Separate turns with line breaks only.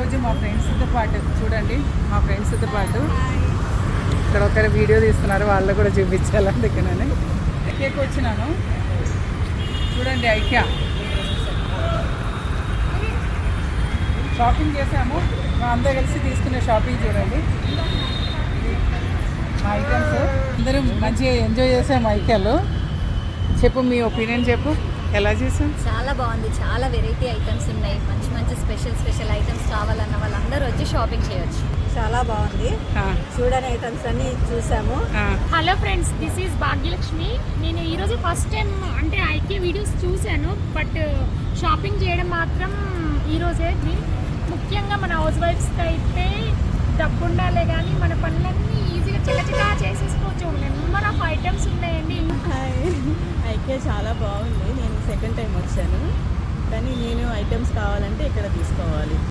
ఈరోజు మా ఫ్రెండ్స్తో పాటు చూడండి, మా ఫ్రెండ్స్తో పాటు ఇక్కడ ఒకరు వీడియో తీస్తున్నారు, వాళ్ళు కూడా చూపించాలి అందుకనే కేక్ వచ్చినాను. చూడండి ఐక్యా షాపింగ్ చేసాము, మా అందరూ కలిసి తీసుకునే షాపింగ్ చూడండి. మా ఐటమ్స్ అందరం మంచిగా ఎంజాయ్ చేసాము ఐక్యాలో. చెప్పు మీ ఒపీనియన్ చెప్పు, ఎలా చేసాం?
చాలా బాగుంది, చాలా వెరైటీ ఐటమ్స్ ఉన్నాయి, మంచి మంచి స్పెషల్ ఐటమ్స్ కావాలన్న వాళ్ళందరూ వచ్చి షాపింగ్ చేయొచ్చు.
చాలా బాగుంది, చూడని ఐటమ్స్ అన్ని చూసాము.
Hello friends, this is Bhagyalakshmi. నేను ఈరోజు ఫస్ట్ టైం అంటే ఐక్యూ వీడియోస్ చూశాను, బట్ షాపింగ్ చేయడం మాత్రం ఈరోజే. ముఖ్యంగా మన హౌస్ వైఫ్స్కి అయితే డబ్బు ఉండాలే కానీ మన పనులన్నీ ఈజీగా చిల్లచిల్లా చేసేసుకోవచ్చు. నెంబర్ ఆఫ్ ఐటమ్స్ ఉన్నాయండి.
ఐకే చాలా బాగుంది, నేను సెకండ్ టైం వచ్చాను, కానీ నేను ఐటమ్స్ కావాలంటే ఇక్కడ తీసుకోవాలి.